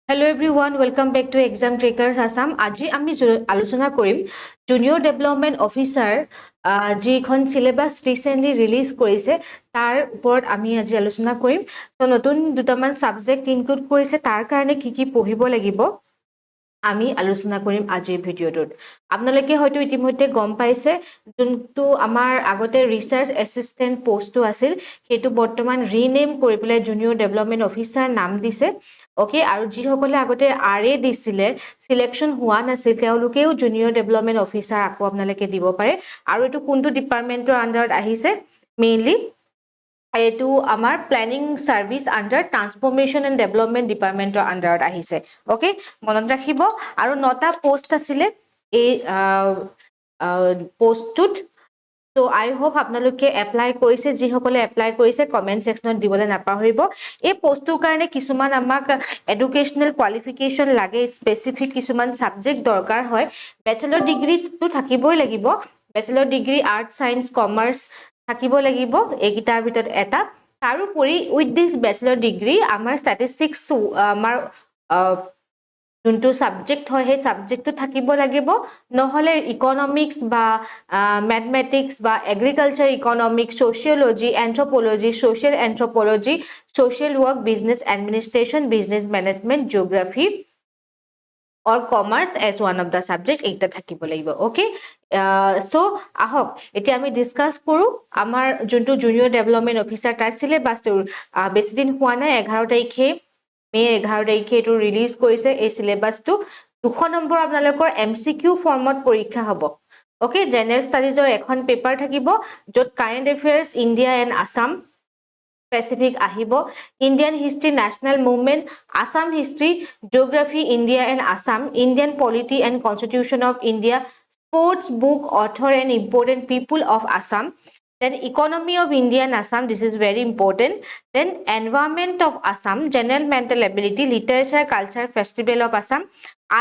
Hello everyone, welcome back to Exam Trackers Assam. আজি আমি আলোচনা কৰিম জুনিয়ৰ ডেভেলপমেন্ট অফিচাৰ যিখন সিলেবাস ৰিসেন্টলি ৰিলিজ কৰিছে তাৰ ওপৰত আমি আজি আলোচনা কৰিম। তো নতুন দুটামান সাবজেক্ট ইনক্লুড কৰিছে তাৰ কাৰণে কি পঢ়িব লাগিব আমি আলোচনা কৰিম আজিৰ ভিডিওটোত। আপোনালোকে হয়তো ইতিমধ্যে গম পাইছে যোনটো আমাৰ আগতে ৰিসাৰ্চ এসিস্টেন্ট পোষ্টটো আছিল সেইটো বৰ্তমান ৰিনেম কৰি পেলাই জুনিয়ৰ ডেভেলপমেন্ট অফিচাৰ নাম দিছে। ওকে, আৰু যিসকলে আগতে আৰএ দিছিলে সিলেকশন হোৱা নাছিল তেওঁলোকেও জুনিয়ৰ ডেভেলপমেন্ট অফিচাৰ আকৌ আপোনালোকে দিব পাৰে। আৰু এইটো কোনটো ডিপাৰ্টমেন্টৰ আন্ডাৰত আহিছে? মেইনলি এইটো আমাৰ planning service under transformation and development ডিপাৰ্টমেন্টৰ আন্ডাৰত আহিছে। ওকে, মনত ৰাখিব। আৰু 9টা পোষ্ট আছিলে এই পোষ্টটোত। তো আই হোপ আপোনালোকে এপ্লাই কৰিছে, যিসকলে এপ্লাই কৰিছে কমেন্ট সেকশনত দিবলৈ নাপাহৰিব। এই পোষ্টটোৰ কাৰণে কিছুমান আমাক এডুকেশনাল কোৱালিফিকেশন লাগে, স্পেসিফিক কিছুমান সাবজেক্ট দৰকাৰ হয়। বেচেলৰ ডিগ্ৰীটো থাকিবই লাগিব, bachelor degree art science commerce থাকিব লাগিব এইকেইটাৰ ভিতৰত এটা। তাৰোপৰি উইথ দিস বেচেলৰ ডিগ্ৰী আমাৰ ষ্টেটিষ্টিক্স আমাৰ যোনটো সাবজেক্ট হয় সেই সাবজেক্টটো থাকিব লাগিব, নহলে ইকনমিক্স বা ম্যাথমেটিক্স বা agriculture economics sociology anthropology social anthropology social work business administration business management geography or commerce as one of the subject এইটা থাকিব লাগিব। ওকে, সো আহক এতিয়া আমি ডিসকাস কৰো আমাৰ যোনটো জুনিয়ৰ ডেভেলপমেন্ট অফিচাৰ তাৰ সিলেবাসটো বেছি দিন হোৱা নাই। 11 তাৰিখে মে 11 তাৰিখে এইটো ৰিলিজ কৰিছে এই সিলেবাসটো। 200 নম্বৰ আপোনালোকৰ এমসিকিউ ফৰ্মত পৰীক্ষা হ'ব। ওকে, জেনাৰেল ষ্টাডিজৰ এখন পেপাৰ থাকিব য'ত current affairs India and Assam specific আহিব, Indian history national movement, Assam history, geography India and Assam, Indian polity and constitution of India, sports book author and important people of Assam, then economy of India and Assam, this is very important, then environment of Assam, general mental ability, literature, culture, festival of Assam,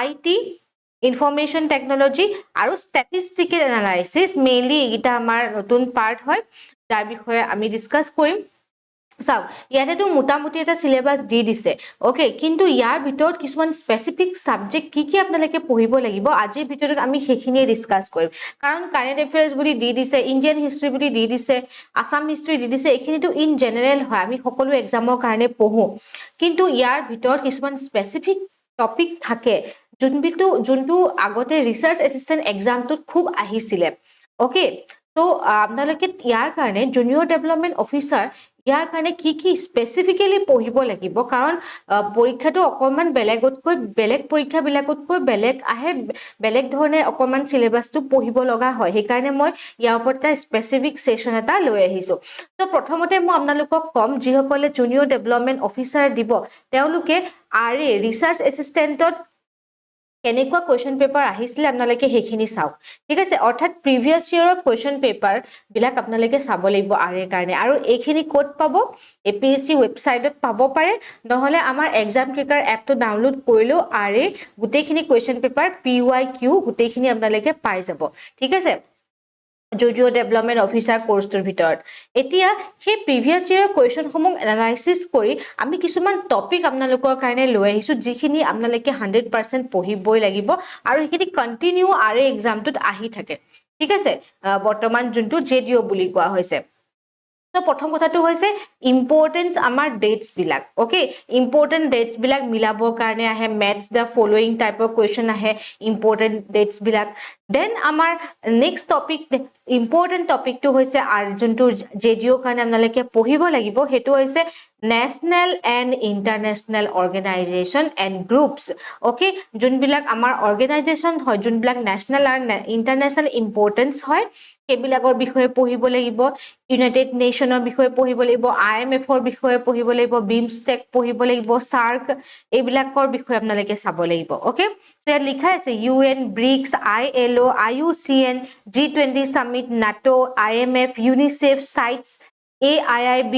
IT, information technology আৰু statistical analysis mainly এইটা আমাৰ নতুন part হয় যাৰ বিষয়ে আমি discuss কৰিম। চাও ইয়াতেতো মোটামুটি এটা সিলেবাস দি দিছে। ওকে, কিন্তু ইয়াৰ ভিতৰত কিছুমান স্পেসিফিক সাবজেক্ট কি আপোনালোকে পঢ়িব লাগিব আজিৰ ভিডিওত আমি সেইখিনিয়ে ডিসকাস কৰিম। কাৰণ কাৰেন্ট এফেয়াৰ্স বুলি দি দিছে, ইন্ডিয়ান হিস্ট্ৰি বুলি দি দিছে, আসাম হিস্ট্ৰি দি দিছে, এইখিনিতো ইন জেনাৰেল হয়, আমি সকলো এক্সামৰ কাৰণে পঢ়ো। কিন্তু ইয়াৰ ভিতৰত কিছুমান স্পেসিফিক টপিক থাকে যোনটো আগতে ৰিসাৰ্চ এসিস্টেন্ট এক্সামটোত খুব আহিছিলে। ওকে, তো আপোনালোকে ইয়াৰ কাৰণে জুনিয়ৰ ডেভেলপমেন্ট অফিচাৰ ইয়াৰ কাৰণে কি স্পেসিফিক্যালি পঢ়িব লাগিব। কাৰণ পৰীক্ষাটো অকমান বেলেগতকৈ বেলেগ পৰীক্ষাবিলাকতকৈ বেলেগ আহে, বেলেগ ধৰণে অকমান সিলেবাসটো পঢ়িব লগা হয়। সেইকাৰণে মই ইয়াৰ ওপৰত এটা স্পেসিফিক সেশন এটা লৈ আহিছো। তো প্ৰথমতে মই আপোনালোকক কম যিসকলে জুনিয়ৰ ডেভেলপমেন্ট অফিচাৰ দিব তেওঁলোকে আৰএ ৰিসাৰ্চ এসিস্টেন্টত কেনেকুৱা কোৱেশ্চন পেপাৰ আহিছিলে আপোনালোকে সেইখিনি চাওক। ঠিক আছে, অৰ্থাৎ প্ৰিভিয়াস ইয়াৰৰ কোৱেশ্চন পেপাৰ বিলাক আপোনালোকে চাব লাগিব আৰএৰ কাৰণে। আৰু এইখিনি ক'ত পাব? এপিএসসি ৱেবসাইটত পাব পাৰে, নহলে আমাৰ এক্সাম ট্ৰেকাৰ এপটো ডাউনলোড কৰিলেও আৰএ গোটেইখিনি কোৱেশ্চন পেপাৰ PYQ গোটেইখিনি আপোনালোকে পাই যাব। ঠিক আছে, জুনিয়ৰ ডেভেলপমেন্ট অফিচাৰ কোৰ্সটোৰ ভিতৰত। এতিয়া সেই প্ৰিভিয়াস ইয়াৰৰ কোৱেশ্চন সমূহ এনালাইসিস কৰি আমি কিছুমান টপিক আপোনালোকৰ কাৰণে লৈ আহিছো যিখিনি আপোনালোকে 100% পঢ়িবই লাগিব আৰু এইখিনি কন্টিনিউ আৰএ এক্সামটোত আহি থাকে। ঠিক আছে, বৰ্তমান যোনটো জেডিও বুলি কোৱা হৈছে। তো প্ৰথম কথাটো হৈছে ইম্পৰ্টেন্স আমাৰ ডেটস বিলাক। ওকে, ইম্পৰ্টেন্ট ডেটস বিলাক মিলাবৰ কাৰণে আহে, মেটচ দ্য ফলোইং টাইপৰ কোৱেশ্চন আহে ইম্পৰ্টেন্ট ডেটস বিলাক। দেন আমাৰ নেক্সট টপিক ইম্পৰ্টেন্ট টপিকটো হৈছে আৰু যোনটো জেডিও কাৰণে আপোনালোকে পঢ়িব লাগিব সেইটো হৈছে national and international organisation and groups. Okay, যোনবিলাক আমাৰ অৰ্গেনাইজেশ্যন হয়, যোনবিলাক নেশনেল আৰু ইন্টাৰনেশনেল ইম্পৰ্টেন্স হয় সেইবিলাকৰ বিষয়ে পঢ়িব লাগিব। ইউনাইটেড নেশ্যনৰ বিষয়ে পঢ়িব লাগিব, IMFৰ বিষয়ে পঢ়িব লাগিব, বিমষ্টেক পঢ়িব লাগিব, সাৰ্ক এইবিলাকৰ বিষয়ে আপোনালোকে চাব লাগিব। ওকে, ইয়াত লিখা আছে UN, BRICS, ILO, IUCN, G20 summit, NATO, IMF, UNICEF, CITES, AIIB,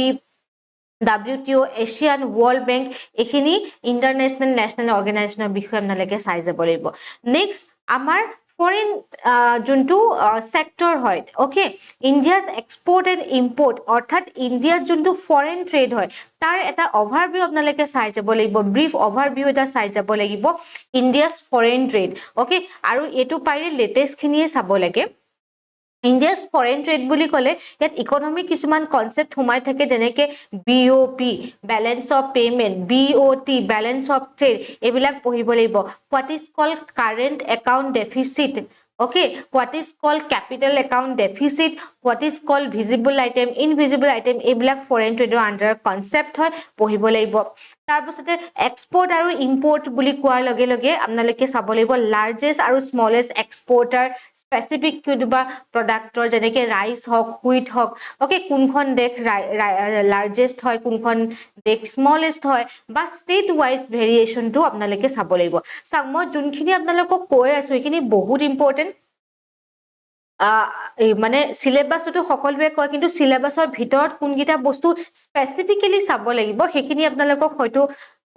WTO, ASEAN, World Bank এইখিনি ইন্টাৰনেশনেল নেশনেল অৰ্গেনাইজেশ্যনৰ বিষয়ে আপোনালোকে চাই যাব লাগিব। নেক্সট আমাৰ ফৰেন যোনটো সেক্টৰ হয় okay India's export and import অৰ্থাৎ ইণ্ডিয়াত যোনটো ফৰেন ট্ৰেড হয় তাৰ এটা অভাৰভিউ আপোনালোকে চাই যাব লাগিব ব্ৰিফ অভাৰভিউ এটা চাই যাব লাগিব ইণ্ডিয়াজ ফৰেন ট্ৰেড ওকে আৰু এইটো পাৰিলে লেটেষ্ট খিনিয়ে চাব লাগে ইণ্ডিয়াজ ফৰেন ট্ৰেড বুলি ক'লে ইয়াত ইকনমিক কিছুমান কনসেপ্ট সোমাই থাকে যেনেকে BOP balance of payment BOT balance of trade এইবিলাক পঢ়িব লাগিব what is called current account deficit okay what is called capital account deficit what is called visible item invisible item এইবিলাক ফৰেন ট্ৰেডৰ আন্ডাৰ কনসেপ্ট হয় পঢ়িব লাগিব তাৰ পিছতে export আৰু ইম্পোৰ্ট বুলি কোৱাৰ লগে লগে আপোনালোকে চাব লাগিব লাৰ্জেষ্ট আৰু স্মলেষ্ট এক্সপোৰ্টাৰ স্পেসিফিক কিবা প্ৰডাক্টৰ যেনেকে ৰাইস হক হুইট হক ওকে কোনখন দেশ লাৰ্জেষ্ট হয় কোনখন দেশ স্মলেষ্ট হয় বা ষ্টেট ওয়াইজ ভেৰিয়েশনটো আপোনালোকে চাব লাগিব চাওক মই যোনখিনি আপোনালোকক কৈ আছো এইখিনি বহুত ইম্পৰ্টেন্ট মানে সিলেবাসটো সকলোৱে কয় কিন্তু সিলেবাসৰ ভিতৰত কোনকিটা বস্তু স্পেসিফিক্যালি চাব লাগিব সেইখিনি আপোনালোকক হয়তো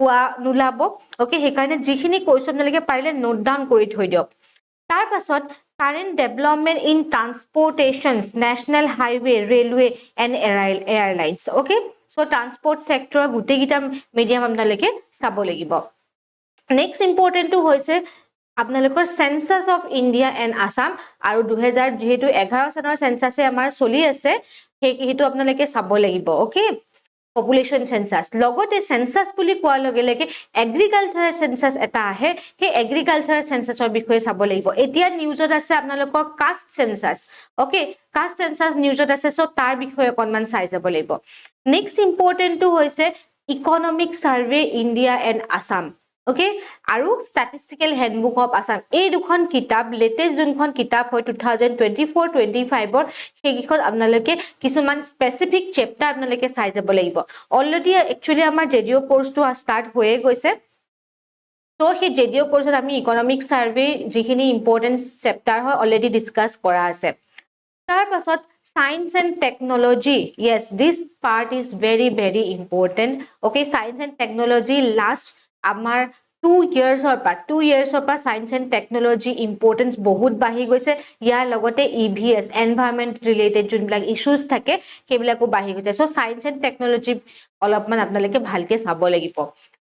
কোৱা নুলাব ওকে সেইকাৰণে যিখিনি কৈছো আপোনালোকে পাৰিলে নোট ডাউন কৰি থৈ দিয়ক তাৰ পাছত current development in transportations national highway railway and airlines okay so transport sector গুটেগিটা মিডিয়াম আপোনালোকে চাব লাগিব নেক্সট ইম্পৰ্টেন্টটো হৈছে আপোনালোকৰ census of India and Assam আৰু 2000 যেহেতু 11 চনৰ সেন্সাসে আমাৰ চলি আছে সেইটো আপোনালোকে চাব লাগিব ওকে পপুলেশন সেন্সাস লগতে সেন্সাস বুলি কোৱাৰ লগে লগে এগ্ৰিকালচাৰ সেন্সাস এটা আহে সেই এগ্ৰিকালচাৰ সেন্সাসৰ বিষয়ে চাব লাগিব এতিয়া নিউজত আছে আপোনালোকৰ caste census okay caste census নিউজত আছে সো তাৰ বিষয়ে অকনমান চাই যাব লাগিব নেক্সট ইম্পৰ্টেন্টটো হৈছে economic survey India and Assam okay আৰু ষ্টেটিষ্টিকেল হ্যান্ডবুক অফ আসাম এই দুখন কিতাপ লেটেষ্ট যোনখন কিতাপ হয় 2024-25 ৰ সেইখন আপোনালোকে কিছুমান স্পেসিফিক চেপ্টাৰ আপোনালোকে চাই যাব লাগিব অলৰেডি একচুয়ালি আমাৰ জেডিও কোৰ্সটো স্টাৰ্ট হৈয়ে গৈছে তো সেই জেডিও কোৰ্সত আমি ইকনমিক সাৰ্ভে যিখিনি ইম্পৰ্টেন্ট চেপ্টাৰ হয় অলৰেডি ডিসকাস কৰা আছে তাৰ পাছত science and technology yes this part is very important okay science and technology last আমাৰ 2 years or 2 years of science and technology importance বহুত বাঢ়ি গৈছে ইয়াৰ লগতে EVS environment related যোনবিলাক issues থাকে সেইবিলাকো বাঢ়ি গৈছে সো science and technology অলপমান আপোনালোকে ভালকে চাব লাগিব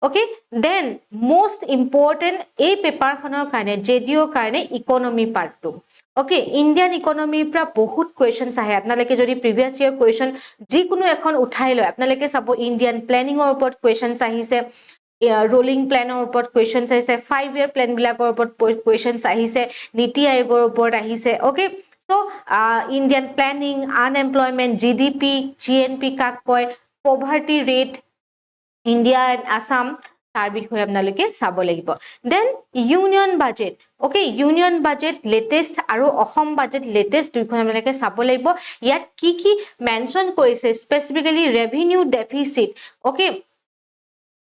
ওকে দেন most important এই পেপাৰখনৰ কাৰণে জেডিও কাৰণে ইকোনমি পাৰ্টটো ওকে ইন্ডিয়ান ইকোনমি পৰা বহুত কোৱেশ্চনছ আহে আপোনালোকে যদি প্ৰিভিয়াস ইয়াৰ কোৱেশ্চন যিকোনো এখন উঠাই লয় আপোনালোকে চাব ইন্ডিয়ান প্লেনিংৰ ওপৰত কোৱেশ্চনছ আহিছে rolling plan or report questions aise 5 year plan bilakor report questions ahise niti ayogor report ahise okay so Indian planning unemployment GDP GNP kak koy poverty rate India and Assam tar বিষয়ে আপোনালোকে চাব লাগিব then union budget okay union budget latest আৰু Assam budget latest দুইখন আপোনালোকে চাব লাগিব ইয়াত কি মেনশন কৰিছে specifically revenue deficit okay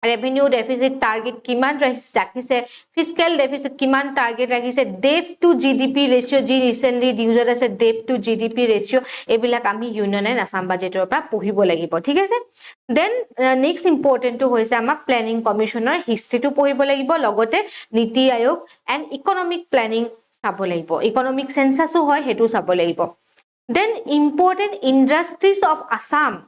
revenue deficit target kiman rakhise fiscal deficit kiman target rakhise debt to GDP ratio ji recently user ase debt to GDP ratio ebilak ami union and assam budget or pra pohibo lagibo thik ase then next important to hoise amar planning commissioner history to pohibo lagibo logote niti ayog and economic planning sabo lagibo economic census hoy hetu sabo lagibo then important industries of Assam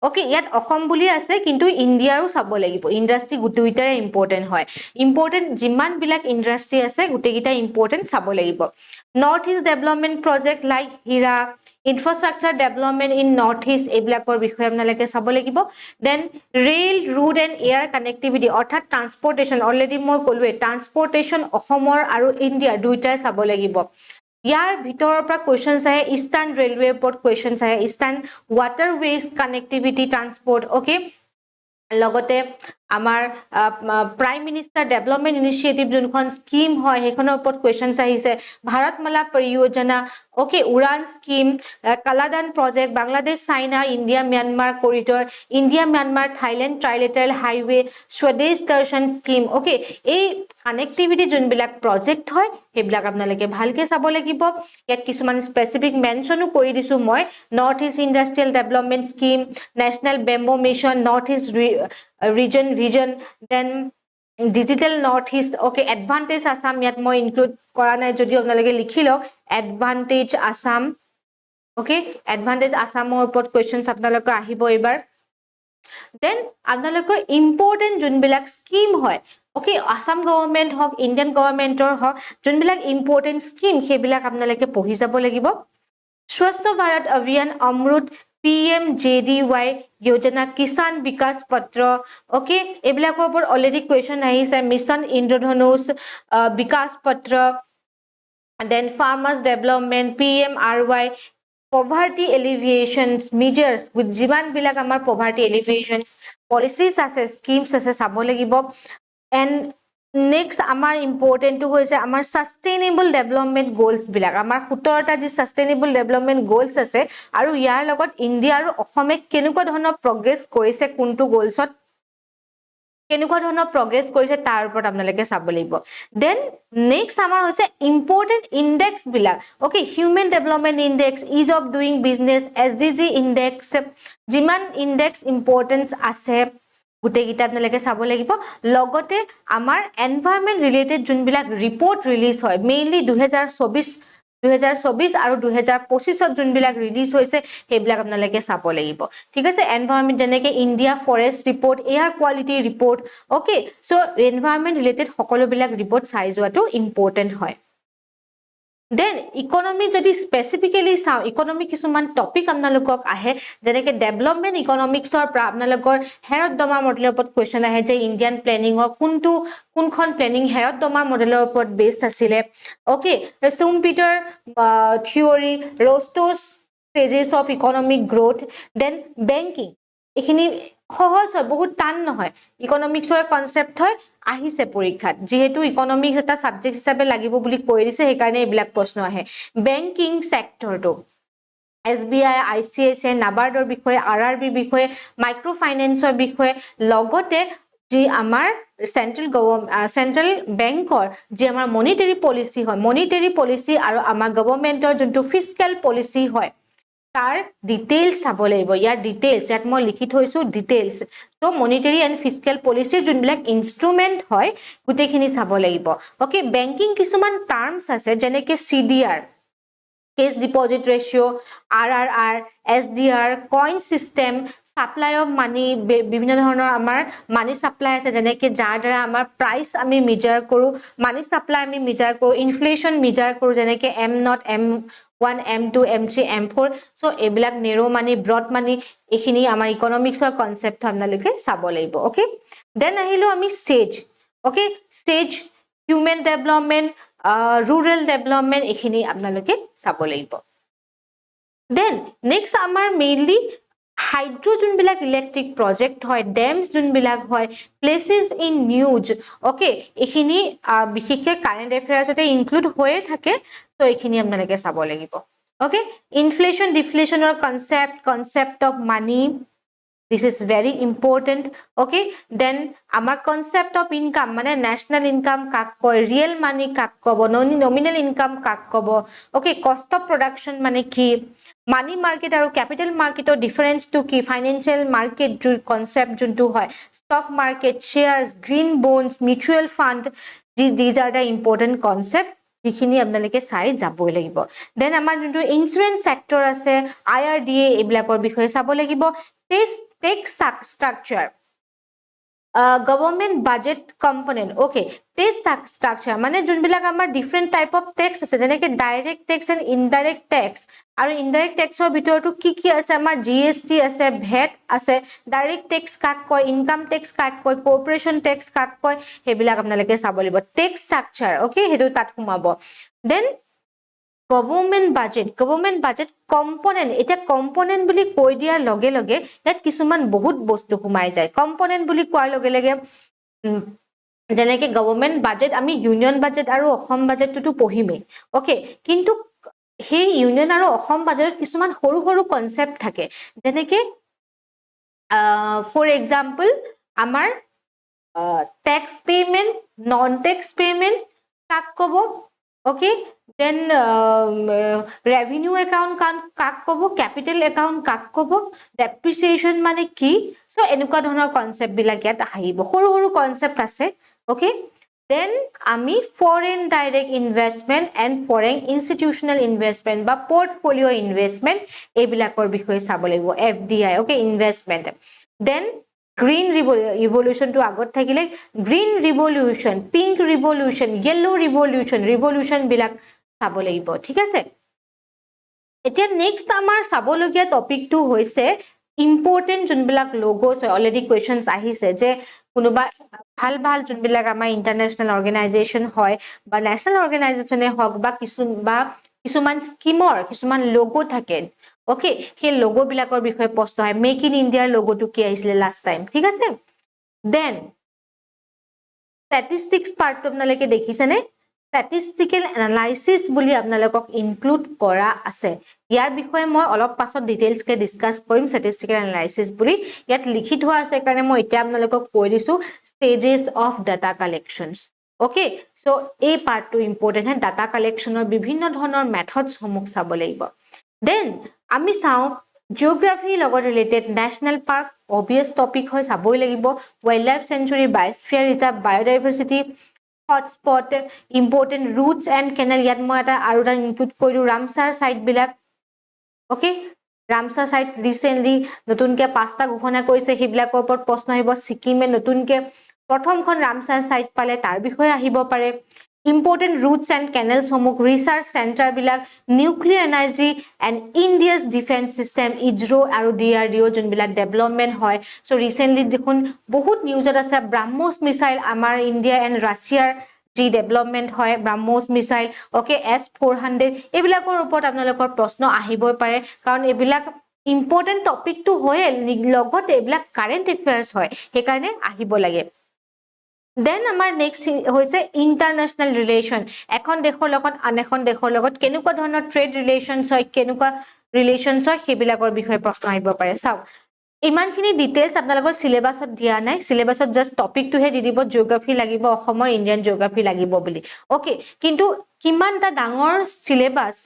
okay ইয়াত অসম বুলি আছে কিন্তু ইন্ডিয়াৰো চাব লাগিব industry গুটেইটাৰে important হয় important যিমান বিলাক industry আছে গুটেইটা ইম্পৰ্টেন্ট চাব লাগিব north east development project like HIRA infrastructure development in north east এইবিলাকৰ বিষয়ে আপোনালোকে চাব লাগিব then rail road and air connectivity অৰ্থাৎ ট্ৰান্সপৰ্টেশন অলৰেডি মই ক'লোৱে ট্ৰান্সপৰ্টেশন অসমৰ আৰু ইণ্ডিয়া দুইটাই চাব লাগিব ইয়াৰ ভিতৰৰ পৰা কোৱেশ্চনছ আহে ইষ্টাৰ্ণ ৰেলৱে ওপৰত কোৱেশ্চনছ আহে eastern waterways connectivity transport okay লগতে আমাৰ প্ৰাইম মিনিষ্টাৰ ডেভেলপমেন্ট ইনিচিয়েটিভ যোনখন স্কিম হয় সেইখনৰ ওপৰত কোৱেশ্চনছ আহিছে Bharatmala Pariyojana okay Udan scheme Kaladan project Bangladesh China India Myanmar corridor India Myanmar Thailand trilateral highway Swadesh Darshan scheme okay এই কানেক্টিভিটি যোনবিলাক প্ৰজেক্ট হয় সেইবিলাক আপোনালোকে ভালকে চাব লাগিব ইয়াত কিছুমান স্পেসিফিক মেনশনো কৰি দিছো মই north east industrial development scheme national bamboo mission north east region then digital north east okay advantage Assam ইয়াত মই ইনক্লুড কৰা নাই যদি আপোনালোকে লিখি লওক এডভান্টেজ আসাম ওকে এডভান্টেজ আসামৰ ওপৰত কোৱেশ্চনছ আপোনালোকৰ আহিব এবাৰ দেন আপোনালোকৰ ইম্পৰ্টেন্ট যোনবিলাক স্কিম হয় ওকে আসাম গভৰ্ণমেণ্ট হওক ইণ্ডিয়ান গভৰ্ণমেণ্টৰ হওক যোনবিলাক ইম্পৰ্টেন্ট স্কিম সেইবিলাক আপোনালোকে পঢ়ি যাব লাগিব স্বচ্ছ ভাৰত অভিযান অমৃত PMJDY योजना किसान विकास पत्र ओके एबिलाকৰ ওপৰত অলৰেডি কোৱেশ্চন আহিছে mission Indradhanush Vikas Patra then farmers development PMRY poverty alleviation measures যিমান বিলাক আমাৰ poverty alleviation policies আছে schemes আছে চাব লাগিব and next আমাৰ ইম্পৰ্টেন্ট টু হৈছে আমাৰ সাস্টেইনেবল ডেভেলপমেন্ট গোলছ বিলাক আমাৰ 17টা যি সাস্টেইনেবল ডেভেলপমেন্ট গোলছ আছে আৰু ইয়াৰ লগত ইণ্ডিয়া আৰু অসমে কেনেকুৱা ধৰণৰ প্ৰগ্ৰেছ কৰিছে কোনটো গোলছত কেনেকুৱা ধৰণৰ প্ৰগ্ৰেছ কৰিছে তাৰ ওপৰত আপোনালোকে চাব লাগিব দেন নেক্সট আমাৰ হৈছে ইম্পৰ্টেন্ট ইনডেক্স বিলাক okay human development index is of doing business SDG index যিমান ইনডেক্স ইম্পৰ্টেন্স আছে গুটেগিটা আপোনালোকে চাব লাগিব লগতে আমাৰ এনভায়ৰনমেন্ট ৰিলেটেড যোনবিলাক ৰিপৰ্ট ৰিলিজ হয় মেইনলি 2024 আৰু 2025 যোনবিলাক ৰিলিজ হৈছে সেইবিলাক আপোনালোকে চাব লাগিব ঠিক আছে এনভায়ৰনমেন্ট যেনেকৈ India forest report air quality report okay so environment related সকলোবিলাক ৰিপৰ্ট চাই যোৱাটো ইম্পৰ্টেন্ট হয় দেন ইকোনমি যদি স্পেসিফিক্যালি চাও ইকোনমি কিছুমান টপিক আপোনালোকক আহে যেনেকৈ ডেভেলপমেন্ট ইকোনমিক্সৰ পৰা আপোনালোকৰ হেৰড ডমাৰ মডেলৰ ওপৰত কোৱেশ্চন আহে যে ইণ্ডিয়ান প্লেনিংৰ কোনখন প্লেনিং হেৰড ডমাৰ মডেলৰ ওপৰত বেসড আছিলে okay Schumpeter theory Rostow's stages of economic growth then banking এখিনি সহজ হয় বহুত টান নহয় ইকোনমিক্সৰ কনসেপ্ট হয় আহিছে পৰীক্ষাত যেহেতু ইকোনমিক্স এটা সাবজেক্ট হিচাপে লাগিব বুলি কৈ দিছে সেই কাৰণে এইবিলাক প্ৰশ্ন আহে বেংকিং সেক্টৰটো SBI ICICI নাবাৰ্ডৰ বিষয়ে RRB বিষয়ে মাইক্ৰো ফাইনেন্সৰ বিষয়ে লগতে যি আমাৰ সেন্ট্ৰেল বেংকৰ যি আমাৰ মনিটাৰী পলিসি হয় মনিটাৰী পলিসি আৰু আমাৰ গভৰ্ণমেন্টৰ যোনটো ফিস্কেল পলিসি হয় তাৰ ডিটেইলছ চাব লাগিব ইয়াৰ ডিটেইলছ ইয়াত মই লিখি থৈছো ডিটেইলছ তো মনিটাৰী এণ্ড ফিস্কেল পলিসিৰ যোনবিলাক ইনস্ট্ৰুমেন্ট হয় গুটেখিনি চাব লাগিব ওকে বেংকিং কিছুমান টাৰ্মছ আছে যেনেকৈ CDR cash deposit ratio RRR SDR coin system supply of money বিভিন্ন ধৰণৰ আমাৰ মানি সাপ্লাই আছে যেনেকৈ যাৰ দ্বাৰা আমাৰ প্ৰাইস আমি মেজাৰ কৰো মানি সাপ্লাই আমি মেজাৰ কৰো ইনফ্লেশন মেজাৰ কৰো যেনেকৈ M0 M1 M2 M3 M4 so এইবিলাক নেৰো মানি ব্ৰড মানি এখিনি আমাৰ ইকোনমিক্সৰ কনসেপ্ট আপোনালোকে চাব লাগিব ওকে দেন আহিলো আমি stage okay stage human development rural development এখিনি আপোনালোকে চাব লাগিব দেন নেক্সট আমাৰ মেইনলি হাইড্ৰোজেন বিলাক ইলেক্ট্ৰিক প্ৰজেক্ট হয় ডেমছ যোনবিলাক হয় প্লেসেস ইন নিউজ ওকে এখিনি বিশেষকৈ কাৰেন্ট এফেয়াৰ্সতে ইনক্লুড হৈয়ে থাকে তো এখিনি আপোনালোকে চাব লাগিব ওকে ইনফ্লেশন ডিফ্লেশনৰ concept of money this is very important okay then our concept of income mane national income kak koy real money kak kobo nominal income kak kobo okay cost of production mane ki money market aru capital market or difference to ki financial market jo concept juntu hoy stock market shares green bonds mutual fund these are the important concept যিখিনি আপোনালোকে চাই যাবই লাগিব then আমাৰ যোনটো ইনস্যুৰেন্স sector আছে IRDA এইবিলাকৰ বিষয়ে চাব লাগিব tax structure government budget component okay tax structure মানে যোনবিলাক আমাৰ ডিফাৰেন্ট টাইপ অফ ট্যাক্স আছে যেনেকৈ direct tax and indirect tax আৰু ইনডাইৰেক্ট ট্যাক্সৰ ভিতৰতো কি আছে আমাৰ GST আছে VAT আছে ডাইৰেক্ট ট্যাক্স কাক কয় ইনকাম ট্যাক্স কাক কয় কৰ্পোৰেচন ট্যাক্স কাক কয় হেবিলাক আপোনালোকে চাব লাগিব ট্যাক্স স্ট্ৰাকচাৰ ওকে হেতু তাত সোমাব দেন গভৰ্ণমেন্ট বাজেট কম্পোনেন্ট এটা কম্পোনেন্ট বুলি কৈ দিয়াৰ লগে লগে ইয়াত কিছুমান বহুত বস্তু সোমাই যায় কম্পোনেন্ট বুলি কোৱাৰ লগে লগে যেনেকৈ গভৰ্ণমেন্ট বাজেট আমি ইউনিয়ন বাজেট আৰু অসম বাজেটটো পঢ়িমেই ওকে কিন্তু সেই ইউনিয়ন আৰু অসম বাজেটত কিছুমান সৰু সৰু কনসেপ্ট থাকে যেনেকৈ ফৰ এক্সাম্পল আমাৰ tax payment non tax payment কাক কব ওকে then revenue account কাক কব capital account কাক কব depreciation মানে কি সো এনেকুৱা ধৰণৰ কনসেপ্ট বিলাক ইয়াত আহিব সৰু সৰু কনসেপ্ট আছে okay then আমি foreign direct investment and foreign institutional investment বা portfolio investment এইবিলাকৰ বিষয়ে চাব লাগিব FDI okay investment then green revolution to আগত থাকিলে green revolution pink revolution yellow revolution বিলাক চাব লাগিব ঠিক আছে এতিয়া নেক্সট আমাৰ চাবলগীয়া টপিকটো হৈছে ইম্পৰ্টেন্ট যোনবিলাক লোগোস অলৰেডি কোৱেশ্চনছ আহিছে যে কোনোবা ভাল ভাল যোনবিলাক আমাৰ ইন্টাৰনেশ্যনেল অৰ্গেনাইজেশ্যন হয় বা নেশ্যনেল অৰ্গেনাইজেশ্যনে হওক বা কিছুমান স্কিমৰ কিছুমান লোগো থাকে ওকে সেই লোগো বিলাকৰ বিষয়ে প্ৰশ্ন হয় মেক ইন ইণ্ডিয়াৰ লোগোটো কি আহিছিলে লাষ্ট টাইম ঠিক আছে দেন ষ্টেটিষ্টিক্স পাৰ্টটো আপোনালোকে দেখিছেনে statistical analysis বুলি আপোনালোকক ইনক্লুড কৰা আছে ইয়াৰ বিষয়ে মই অলপ পাছত ডিটেইলছ কে ডিসকাস কৰিম statistical analysis বুলি ইয়াত লিখি থোৱা আছে কাৰণে মই এতিয়া আপোনালোকক কৈ দিছো stages of data collections okay so এই পাৰ্টটো ইম্পৰ্টেন্ট হয় ডাটা কালেকচনৰ বিভিন্ন ধৰণৰ মেথডছ সমূহ চাব লাগিব দেন আমি চাও জিওগ্ৰাফি লগত related national park obvious topic হয় চাবই লাগিব wildlife sanctuary biosphere reserve biodiversity hotspot important routes and canal ইয়াত মই এটা আৰু এটা ইনক্লুড কৰিলো ৰামসাৰ সাইট বিলাক ওকে ৰামসাৰ সাইট ৰিসেন্টলি নতুনকে পাঁচটা ঘোষণা কৰিছে সেইবিলাকৰ ওপৰত প্ৰশ্ন আহিব সিকিমে নতুনকে প্ৰথমখন ৰামসাৰ সাইট পালে তাৰ বিষয়ে আহিব পাৰে important routes and canals সমূহ research center বিলাক nuclear energy and India's defense system ISRO আৰু DRDO যোনবিলাক ডেভেলপমেন্ট হয় সো ৰিসেন্টলি দেখুন বহুত নিউজত আছে ব্ৰহ্মোস মিসাইল আমাৰ ইন্ডিয়া এন্ড ৰাছিয়াৰ জি ডেভেলপমেন্ট হয় ব্ৰহ্মোস মিসাইল ওকে S400 এইবিলাকৰ ওপৰত আপোনালোকৰ প্ৰশ্ন আহিবই পাৰে কাৰণ এইবিলাক ইম্পৰ্টেন্ট টপিকটো হয় লগতে এইবিলাক কাৰেন্ট এফেয়াৰ্স হয় সেইকাৰণে আহিব লাগে Then আমাৰ next হৈছে international relation এখন দেশৰ লগত আন এখন দেশৰ লগত কেনেকুৱা ধৰণৰ ট্ৰেড ৰিলেশনছ হয় কেনেকুৱা ৰিলেশনছ হয় সেইবিলাকৰ বিষয়ে প্ৰশ্ন আহিব পাৰে চাও ইমানখিনি ডিটেইলছ আপোনালোকৰ সিলেবাসত দিয়া নাই সিলেবাসত জাস্ট টপিকটোহে দি দিব জিওগ্ৰাফি লাগিব অসমৰ ইন্ডিয়ান জিওগ্ৰাফি লাগিব বুলি ওকে কিন্তু কিমানটা ডাঙৰ সিলেবাস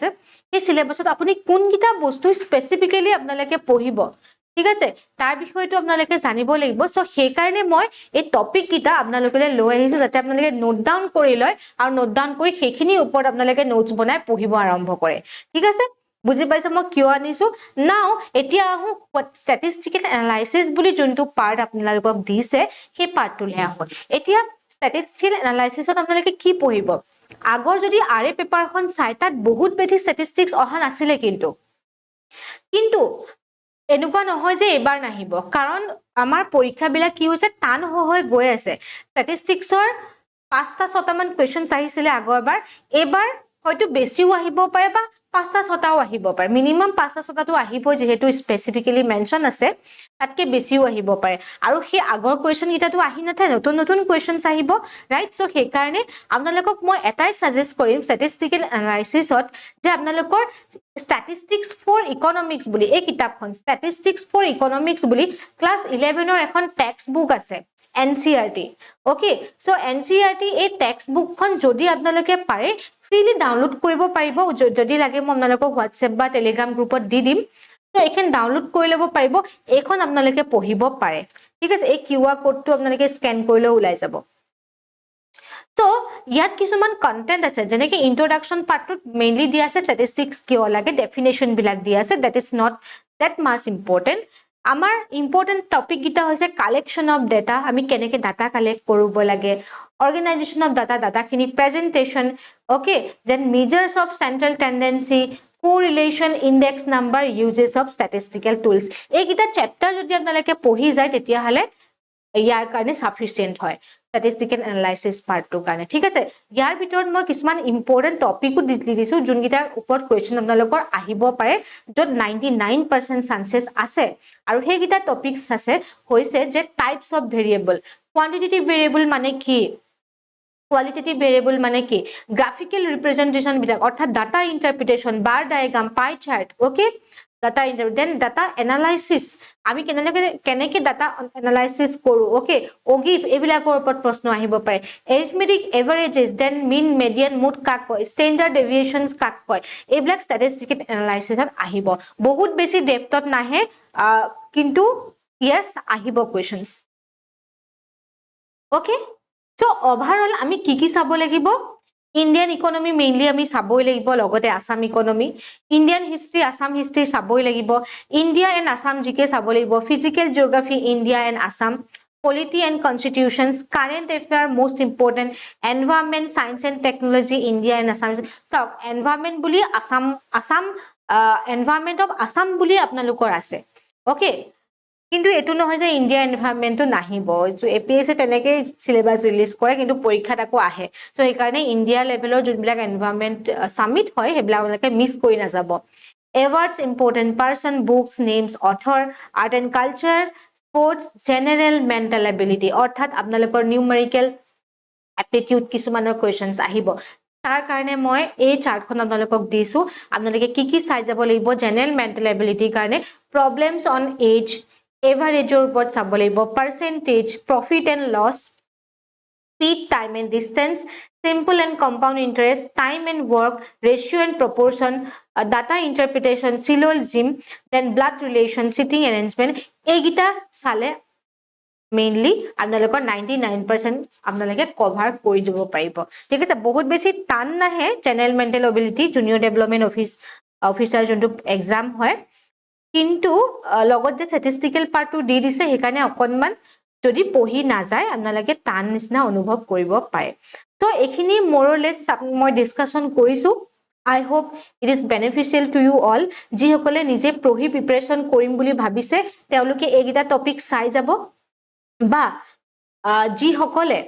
এই সিলেবাসত আপুনি কোনকিটা বস্তু স্পেসিফিক্যালি আপোনালোকে পঢ়িব ঠিক আছে তাৰ বিষয়টো আপোনালোকে জানিব লাগিব সো সেই কাৰণে মই এই টপিক কিটা আপোনালোকলৈ লৈ আহিছো যাতে আপোনালোকে নোট ডাউন কৰি লয় আৰু নোট ডাউন কৰি সেইখিনি ওপৰত আপোনালোকে নোটছ বনাই পঢ়িব আৰম্ভ কৰে ঠিক আছে বুজি পাইছে মই কিয় আনিছো নাও এতিয়া আহো statistical analysis বুলি যোনটো পাৰ্ট আপোনালোকক দিছে সেই পাৰ্টটোলৈ আহো এতিয়া statistical analysis ত আপোনালোকে কি পঢ়িব আগৰ যদি আৰে পেপাৰখন চাই তাত বহুত বেছি statistics অহা নাছিলে কিন্তু এনেকুৱা নহয় যে এবাৰ নাহিব কাৰণ আমাৰ পৰীক্ষা বিলাক কি হৈছে টান হৈ গৈ আছে ষ্টেটিষ্টিক্সৰ 5টা 6টা মান কোৱেশ্চনছ আহিছিলে আগৰবাৰ এবাৰ হয়তো বেছিও আহিব পাৰে বা 5টা 6টাও আহিব পাৰে মিনিমাম 5টা 6টাটো আহিব যেহেতু স্পেসিফিক্যালি মেনশন আছে তাতকে বেছিও আহিব পাৰে আৰু সেই আগৰ কোৱেশ্চন কিটাটো আহি নাথায় নতুন নতুন কোৱেশ্চনছ আহিব ৰাইট সো সেই কাৰণে আপোনালোকক মই এটাই সাজেষ্ট কৰিম ষ্টেটিষ্টিকেল এনালাইসিসত যে আপোনালোকৰ statistics for economics বুলি এই কিতাপখন statistics for economics বুলি ক্লাস 11 ৰ এখন টেক্সট বুক আছে NCERT okay so NCERT এই টেক্সট বুকখন যদি আপোনালোকে পাৰে ফ্ৰীলি ডাউনলোড কৰিব পাৰিব যদি লাগে মই আপোনালোকক WhatsApp বা Telegram গ্ৰুপত দি দিম তো এখন ডাউনলোড কৰি লব পাৰিব এখন আপোনালোকে পঢ়িব পাৰে ঠিক আছে এই QR কোডটো আপোনালোকে স্ক্যান কৰিলে ওলাই যাব So, ইয়াত কিছুমান কন্টেন্ট আছে যেনেকৈ ইন্ট্ৰোডাকশন পাৰ্টত মেইনলি দিয়া আছে স্ট্যাটিস্টিক্স কিয় লাগে ডেফিনেশন বিলাক দিয়া আছে that is not that much important আমাৰ ইম্পৰ্টেন্ট টপিক গিটা হৈছে কালেকশন অফ ডাটা আমি কেনেকৈ ডাটা কালেক্ট কৰিব লাগে অৰ্গানাইজেশন অফ ডাটা খিনি presentation okay then measures of central tendency correlation index number uses of statistical tools এই গিটা চ্যাপ্টাৰ যদি আপোনালোকে পঢ়ি যায় তেতিয়া হলে ইয়াৰ কাৰণে সাফিসিয়েন্ট হয় statistical analysis part to কাৰণে ঠিক আছে ইয়াৰ ভিতৰত মই কিছুমান ইম্পৰ্টেন্ট টপিকও দিছো যোনগিটা ওপৰত কোৱেশ্চন আপোনালোকৰ আহিব পাৰে যত 99% চান্সেস আছে আৰু হেগিটা টপিকস আছে হৈছে যে types of variable quantitative variable মানে কি qualitative variable মানে কি graphical representation বিলাক অৰ্থাৎ data interpretation bar diagram pie chart okay then data analysis আমি কেনেকৈ data analysis কৰো okay OGIF এইবিলাকৰ ওপৰত প্ৰশ্ন আহিব পাৰে arithmetic averages then mean median mode কাক কয় standard deviations কাক কয় এইবিলাক statistical analysis ত আহিব বহুত বেছি ডেপথত নাহে কিন্তু yes আহিব questions okay সো ওভাৰঅল আমি কি চাব লাগিব ইণ্ডিয়ান ইকনমি মেইনলি আমি চাবই লাগিব লগতে Assam economy Indian history Assam history চাবই লাগিব ইণ্ডিয়া এণ্ড আসাম জিকে চাব লাগিব physical geography India and Assam polity and constitutions current affair most important environment science and technology India and Assam so environment বুলি Assam environment of Assam বুলি আপোনালোকৰ আছে okay কিন্তু এটো নহয় যে ইন্ডিয়া এনভায়ৰনমেন্টটো নাহিব এপিএসএ তেনেকে সিলেবাস ৰিলিজ কৰে কিন্তু পৰীক্ষাত আকৌ আহে সো এই কাৰণে ইন্ডিয়া লেভেলৰ যোনবিলাক এনভায়ৰনমেন্ট সামিট হয় হেবিলাকে মিস কৰি নাযাব awards important person books names author art and culture sports general mental ability অৰ্থাৎ আপোনালোকৰ নিউমেৰিকেল aptitude কিছুমানৰ কোৱেশ্চনস আহিব তাৰ কাৰণে মই এই চাৰ্টখন আপোনালোকক দিছো আপোনালোকে কি চাই যাব লাগিব জেনাৰেল মেন্টাল এবিলিটি কাৰণে প্ৰবলেমছ অন এজ এভাৰেজৰ ওপৰত চাব লাগিব percentage profit and loss speed time and distance simple and compound interest time and work ratio and proportion data interpretation syllogism then blood relation sitting arrangement এইগিটা চালে mainly আপোনালোকৰ 99% আপোনালোকে cover কৰি দিব পাৰিব ঠিক আছে বহুত বেছি টান নাহে general mental ability junior development officer যোনটো এক্সাম হয় কিন্তু লগত যে স্ট্যাটিস্টিক্যাল পাৰ্টটো দি দিছে সেইকাৰণে অকনমান যদি পঢ়ি না যায় আপোনালোকে টান নিচিনা অনুভৱ কৰিব পাৰে তো এখিনি মোৰলেছ মই ডিসকাশন কৰিছো I hope it is beneficial to you all যি সকলে নিজে পঢ়ি প্ৰিপাৰেচন কৰিম বুলি ভাবিছে তেওঁলোকে এইগিটা টপিক চাই যাব বা যি সকলে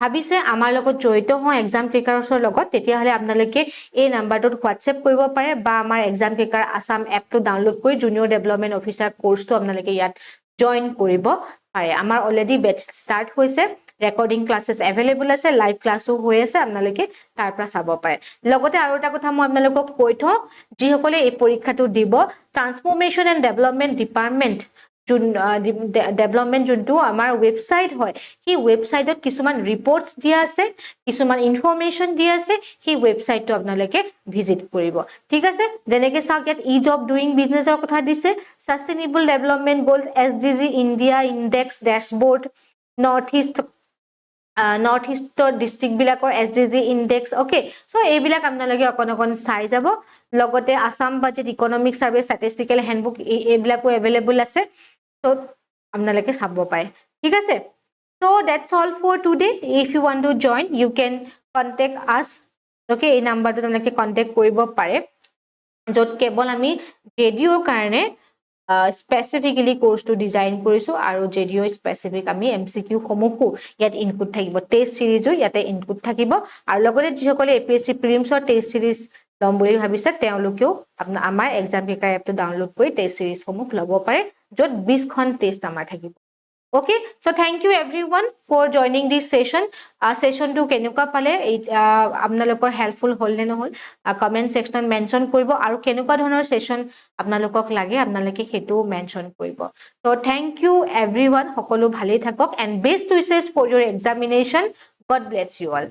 ভাবিছে আমাৰ লগত জড়িত হয় এক্সাম ট্ৰেকাৰছৰ লগত তেতিয়া হলে আপোনালোকে এই নাম্বাৰটোত হোৱাটসএপ কৰিব পাৰে বা আমাৰ এক্সাম ট্ৰেকাৰ আসাম এপটো ডাউনলোড কৰি জুনিয়ৰ ডেভেলপমেন্ট অফিচাৰ কোৰ্সটো আপোনালোকে ইয়াত জয়েন কৰিব পাৰে আমাৰ অলৰেডি বেচ ষ্টাৰ্ট হৈছে ৰেকৰ্ডিং ক্লাसेस अवेलेबल আছে লাইভ ক্লাসও হৈ আছে আপোনালোকে তাৰ পৰা চাব পাৰে লগতে আৰু এটা কথা মই আপোনালোকক কৈ থওঁ যি সকলে এই পৰীক্ষাটো দিব ট্ৰান্সফৰমেশন এণ্ড ডেভেলপমেন্ট ডিপাৰ্টমেন্ট ডেভেলপমেন্ট যোনটো আমাৰ ওয়েবসাইট হয় হি ওয়েবসাইটত কিছুমান ৰিপৰ্টস দিয়া আছে কিছুমান ইনফৰমেশন দিয়া আছে হি ওয়েবসাইটটো আপোনালোকে ভিজিট কৰিব ঠিক আছে যেনেকৈ চাওক ইয়াত ইজ অফ ডুইং বিজনেছৰ কথা দিছে sustainable development goals SDG India index dashboard north ইষ্টৰ ডিস্ট্ৰিক্ট বিলাকৰ এছডিজি ইনডেক্স ওকে সো এইবিলাক আপোনালোকে অকন চাই যাব লগতে Assam budget economic survey statistical handbook এইবিলাকো अवेलेबल আছে তো আপোনালোকে চাব পাৰে ঠিক আছে so that's all for today if you want to join you can contact us okay এই নাম্বাৰটো আপোনালোকে কন্টাক্ট কৰিব পাৰে যত কেৱল আমি ৰেডিঅ'ৰ কাৰণে স্পেসিফিক্যালি কোৰ্সটো ডিজাইন কৰিছো আৰু জেডিও স্পেসিফিক আমি এমসিকিউ সমূহো ইয়াত ইনপুট থাকিব টেস্ট সিৰিজো ইয়াতে ইনপুট থাকিব আৰু লগতে যিসকলে এপিএসসি প্ৰিলিমছৰ টেস্ট সিৰিজ লম বুলি ভাবিছে তেওঁলোকেও আমাৰ এক্সাম ট্ৰেকাৰ এপটো ডাউনলোড কৰি টেস্ট সিৰিজ সমূহ ল'ব পাৰে যত 20 খন টেস্ট আমাৰ থাকিব Okay, so thank you everyone for joining this session. Session to kenuka pale apnalokor helpful hol ne nohol comment section mention koribo aru kenuka dhonor session apnalokok lage apnaloke hetu mention koribo. So thank you everyone hokolo bhale thakok and best wishes for your examination. God bless you all.